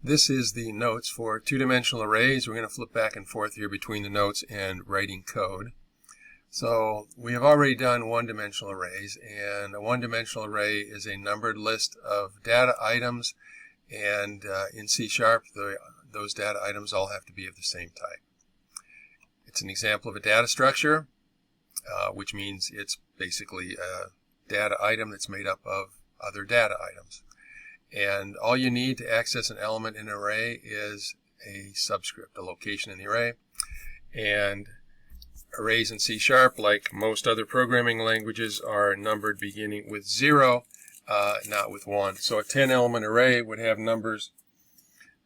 This is the notes for two-dimensional arrays. We're going to flip back and forth here between the notes and writing code. So we have already done one-dimensional arrays, and a one-dimensional array is a numbered list of data items, and in C#, those data items all have to be of the same type. It's an example of a data structure, which means it's basically a data item that's made up of other data items. And all you need to access an element in an array is a subscript, a location in the array. And arrays in C#, like most other programming languages, are numbered beginning with 0, not with 1. So a 10-element array would have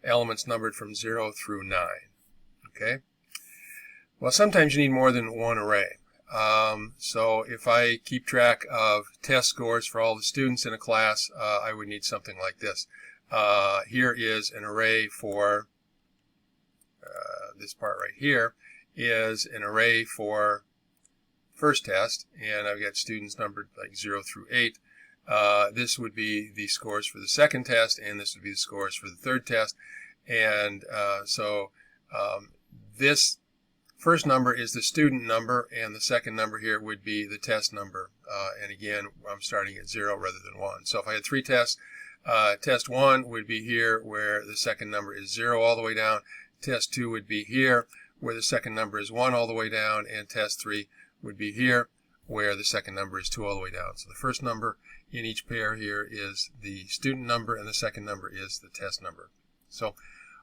elements numbered from 0 through 9. Okay? Well, sometimes you need more than one array. So if I keep track of test scores for all the students in a class, I would need something like this. Here is an array for this part right here is an array for first test, and I've got students numbered like 0 through 8. This would be the scores for the second test, and this would be the scores for the third test. And this first number is the student number, and the second number here would be the test number. And again, I'm starting at 0 rather than 1. So if I had 3 tests, test 1 would be here where the second number is 0 all the way down. Test 2 would be here where the second number is 1 all the way down. And test 3 would be here where the second number is 2 all the way down. So the first number in each pair here is the student number, and the second number is the test number. So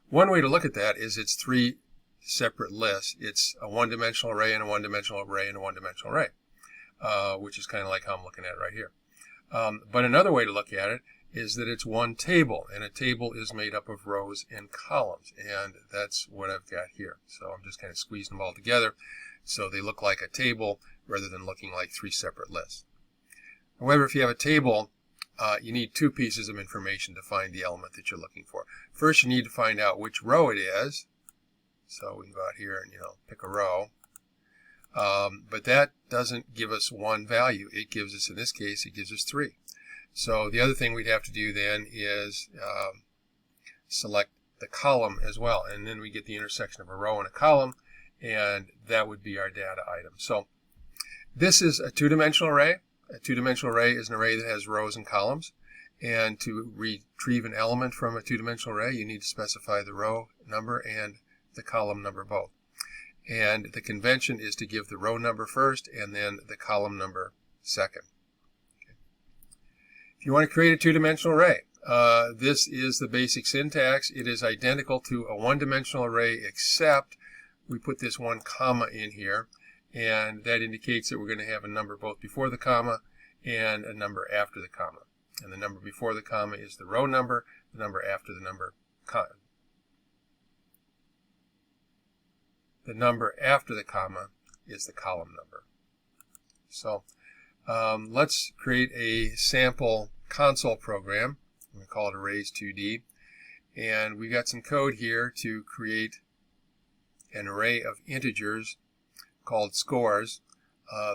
one way to look at that is it's 3 separate lists. It's a one-dimensional array and a one-dimensional array and a one-dimensional array, which is kind of like how I'm looking at it right here. But another way to look at it is that it's one table, and a table is made up of rows and columns, and that's what I've got here. So I'm just kind of squeezing them all together so they look like a table rather than looking like 3 separate lists. However, if you have a table, you need 2 pieces of information to find the element that you're looking for. First, you need to find out which row it is. So we can go out here and, pick a row. But that doesn't give us one value. It gives us, in this case, it gives us 3. So the other thing we'd have to do then is select the column as well. And then we get the intersection of a row and a column, and that would be our data item. So this is a two-dimensional array. A two-dimensional array is an array that has rows and columns. And to retrieve an element from a two-dimensional array, you need to specify the row number and the column number both. And the convention is to give the row number first and then the column number second. Okay. If you want to create a two-dimensional array, this is the basic syntax. It is identical to a one-dimensional array, except we put this 1 comma in here, and that indicates that we're going to have a number both before the comma and a number after the comma. And the number before the comma is the row number, the number after the number the number after the comma is the column number. So let's create a sample console program. I'm going to call it Arrays2D. And we've got some code here to create an array of integers called scores.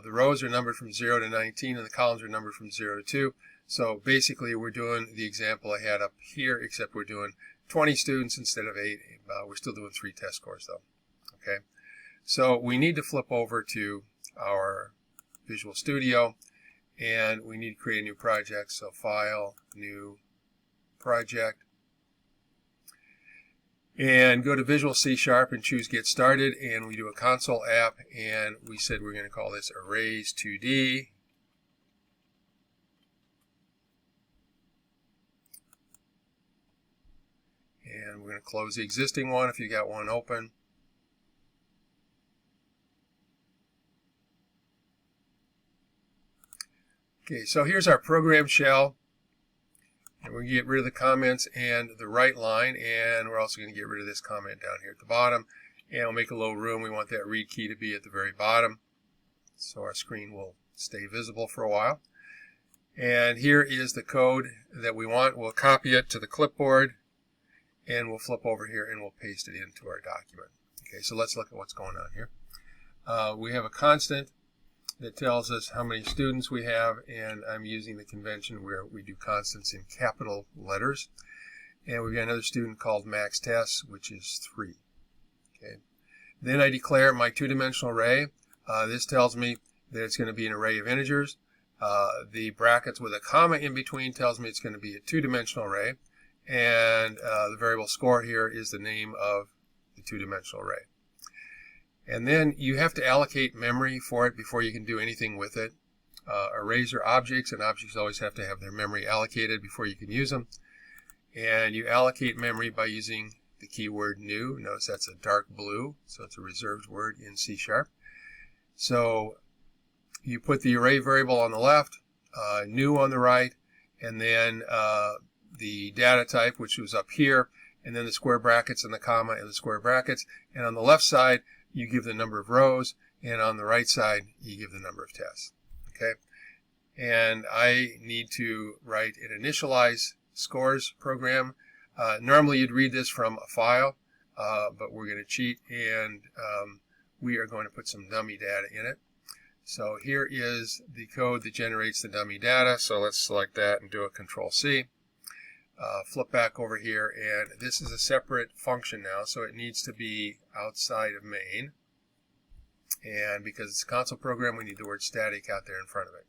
The rows are numbered from 0 to 19, and the columns are numbered from 0 to 2. So basically we're doing the example I had up here, except we're doing 20 students instead of 8. We're still doing 3 test scores though. Okay, so we need to flip over to our Visual Studio, and we need to create a new project. So File, New Project, and go to Visual C# and choose Get Started, and we do a console app, and we said we're going to call this Arrays2D. And we're going to close the existing one if you got one open. Okay, so here's our program shell, and we're going to get rid of the comments and the right line, and we're also going to get rid of this comment down here at the bottom, and we'll make a little room. We want that read key to be at the very bottom, so our screen will stay visible for a while. And here is the code that we want. We'll copy it to the clipboard, and we'll flip over here and we'll paste it into our document. Okay, so let's look at what's going on here. We have a constant that tells us how many students we have, and I'm using the convention where we do constants in capital letters. and we've got another student called Max Tess, which is 3. Okay. Then I declare my two-dimensional array. This tells me that it's going to be an array of integers. The brackets with a comma in between tells me it's going to be a two-dimensional array. And the variable score here is the name of the two-dimensional array. And then you have to allocate memory for it before you can do anything with it. Arrays are objects, and objects always have to have their memory allocated before you can use them. And you allocate memory by using the keyword new. Notice that's a dark blue, so it's a reserved word in C#. So you put the array variable on the left, new on the right, and then the data type, which was up here, and then the square brackets and the comma and the square brackets. And on the left side, you give the number of rows, and on the right side, you give the number of tests. Okay, and I need to write an initialize scores program. Normally you'd read this from a file, but we're going to cheat, and we are going to put some dummy data in it. So here is the code that generates the dummy data. So let's select that and do a Control-C. Flip back over here, and this is a separate function now, so it needs to be outside of main. And because it's a console program, we need the word static out there in front of it.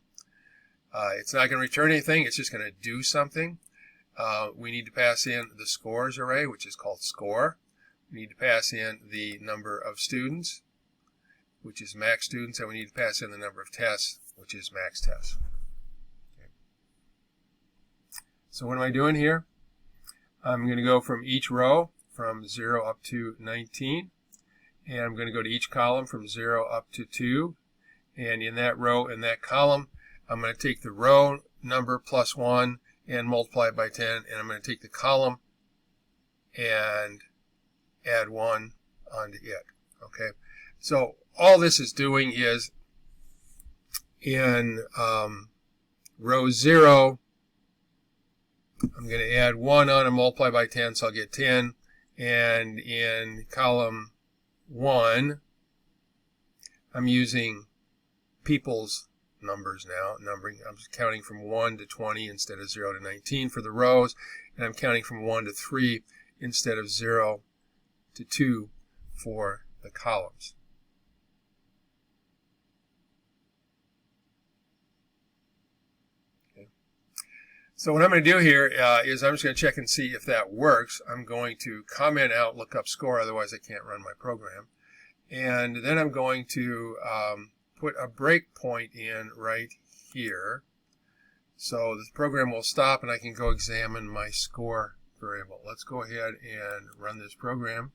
It's not going to return anything, it's just going to do something. We need to pass in the scores array, which is called score. We need to pass in the number of students, which is max students, and we need to pass in the number of tests, which is max tests. Okay. So what am I doing here? I'm going to go from each row from 0 up to 19, and I'm going to go to each column from 0 up to 2, and in that row, in that column, I'm going to take the row number plus 1 and multiply it by 10, and I'm going to take the column and add 1 onto it. Okay, so all this is doing is in row 0, I'm going to add 1 on and multiply by 10, so I'll get 10. And in column 1, I'm using people's numbers now, numbering. I'm counting from 1 to 20 instead of 0 to 19 for the rows, and I'm counting from 1 to 3 instead of 0 to 2 for the columns. Okay. So what I'm going to do here is I'm just going to check and see if that works. I'm going to comment out lookup score, otherwise I can't run my program. And then I'm going to put a breakpoint in right here. So the program will stop and I can go examine my score variable. Let's go ahead and run this program.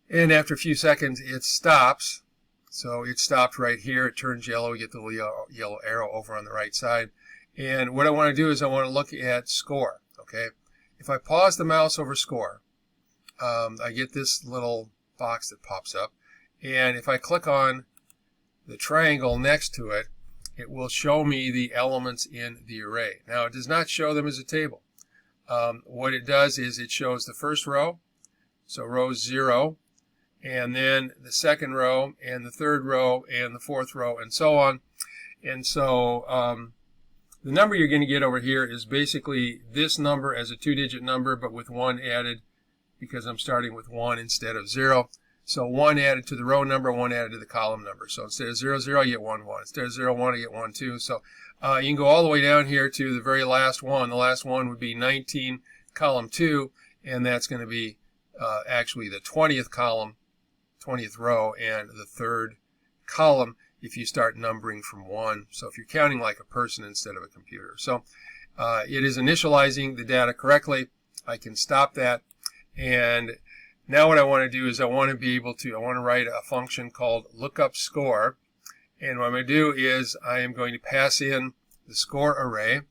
And after a few seconds it stops. So it stopped right here. It turns yellow. We get the yellow arrow over on the right side. And what I want to do is I want to look at score. Okay. If I pause the mouse over score, I get this little box that pops up, and if I click on the triangle next to it, it will show me the elements in the array. Now it does not show them as a table. What it does is it shows the first row, so row 0, and then the second row, and the third row, and the fourth row, and so on. And so the number you're going to get over here is basically this number as a 2-digit number, but with 1 added, because I'm starting with 1 instead of 0. So 1 added to the row number, 1 added to the column number. So instead of 0, 0, I get 1, 1. Instead of 0, 1, I get 1, 2. So you can go all the way down here to the very last one. The last one would be 19, column 2, and that's going to be actually the 20th column, 20th row, and the third column if you start numbering from 1. So if you're counting like a person instead of a computer. So it is initializing the data correctly. I can stop that. And now what I want to do is I want to write a function called lookup score. And what I'm going to do is I am going to pass in the score array.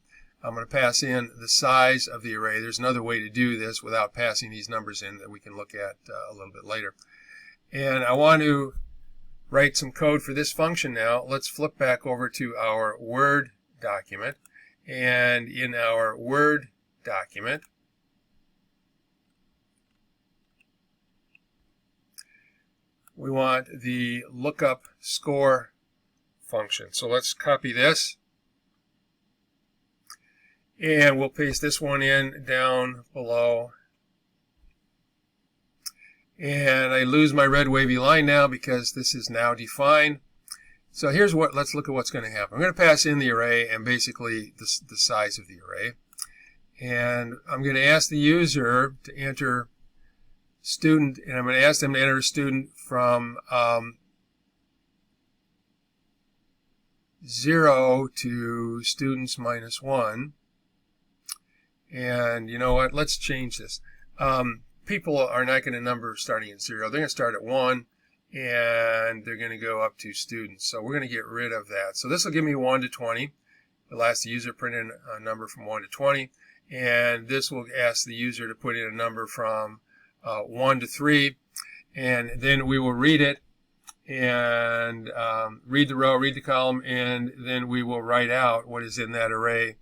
I'm going to pass in the size of the array. There's another way to do this without passing these numbers in that we can look at a little bit later. And I want to write some code for this function now. Let's flip back over to our Word document. And in our Word document, we want the lookup score function. So let's copy this. And we'll paste this one in down below. And I lose my red wavy line now because this is now defined. So here's what, let's look at what's going to happen. I'm going to pass in the array and basically the size of the array. And I'm going to ask the user to enter student, and I'm going to ask them to enter a student from 0 to students minus 1. And you know what, let's change this. People are not going to number starting at 0. They're going to start at 1, and they're going to go up to students. So we're going to get rid of that. So this will give me 1 to 20. It'll ask the user to put in a number from 1 to 20. And this will ask the user to put in a number from 1 to 3. And then we will read it and read the row, read the column, and then we will write out what is in that array,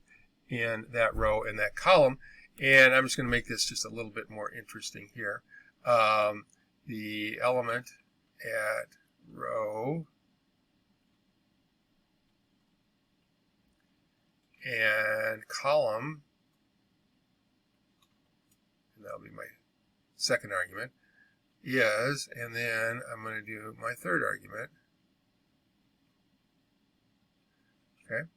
in that row, and that column. And I'm just going to make this just a little bit more interesting here. The element at row and column, and that'll be my second argument, is, and then I'm going to do my third argument. Okay.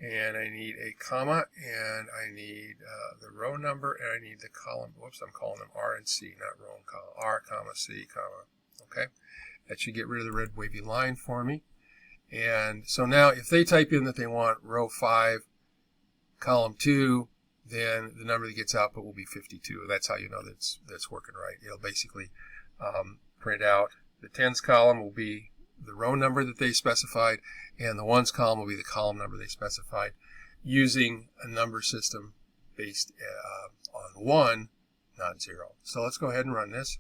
And I need a comma, and I need the row number, and I need the column. Whoops, I'm calling them R and C, not row and column. R, comma, C, comma. Okay. That should get rid of the red wavy line for me. And so now if they type in that they want row 5, column 2, then the number that gets output will be 52. That's how you know that's working right. It'll basically print out the tens column will be the row number that they specified, and the ones column will be the column number they specified, using a number system based on 1, not 0. So let's go ahead and run this.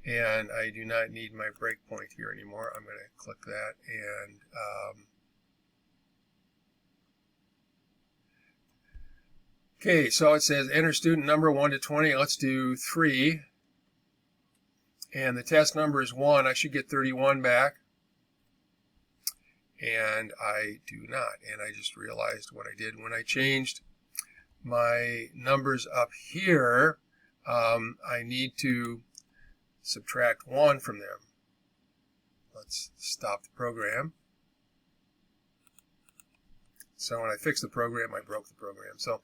And I do not need my breakpoint here anymore. I'm going to click that, and okay, so it says enter student number 1 to 20. Let's do 3. And the test number is 1. I should get 31 back. And I do not. And I just realized what I did when I changed my numbers up here. I need to subtract 1 from them. Let's stop the program. So when I fixed the program, I broke the program. So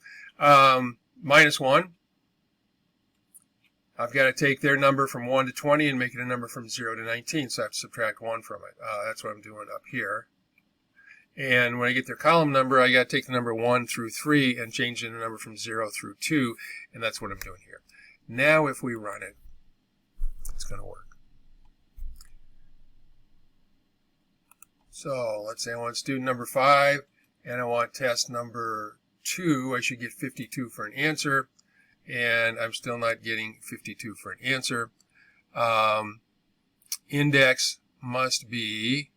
minus 1. I've got to take their number from 1 to 20 and make it a number from 0 to 19. So I have to subtract 1 from it. That's what I'm doing up here. And when I get their column number, I got to take the number 1 through 3 and change the number from 0 through 2. And that's what I'm doing here. Now if we run it, it's going to work. So let's say I want student number 5 and I want test number 2. I should get 52 for an answer, and I'm still not getting 52 for an answer. Index must be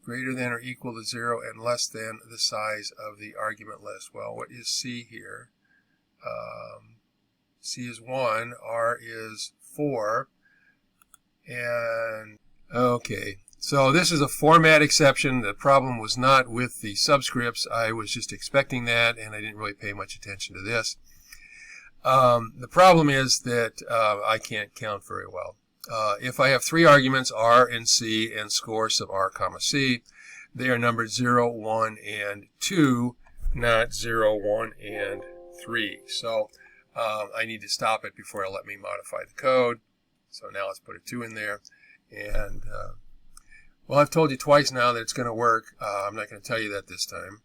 greater than or equal to 0 and less than the size of the argument list. Well, what is C here? C is 1, R is 4, and okay. So this is a format exception. The problem was not with the subscripts. I was just expecting that, and I didn't really pay much attention to this. The problem is that I can't count very well. If I have 3 arguments, R and C, and score sub R comma C, they are numbered 0, 1, and 2, not 0, 1, and 3. So I need to stop it before it'll let me modify the code. So now let's put a 2 in there. And well, I've told you twice now that it's going to work. I'm not going to tell you that this time,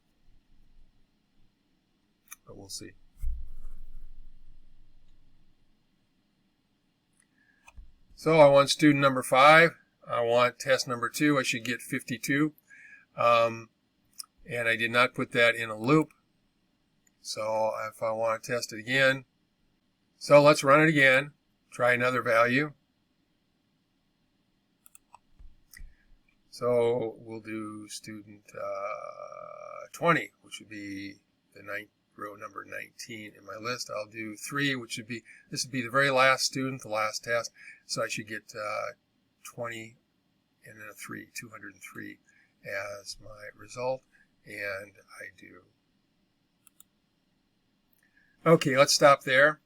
but we'll see. So I want student number 5. I want test number 2. I should get 52. And I did not put that in a loop. So if I want to test it again, so let's run it again. Try another value. So we'll do student 20, which would be the row number 19 in my list. I'll do 3, which would be, this would be the very last student, the last test. So I should get 20 and then a 3, 203 as my result. and I do. Okay, let's stop there.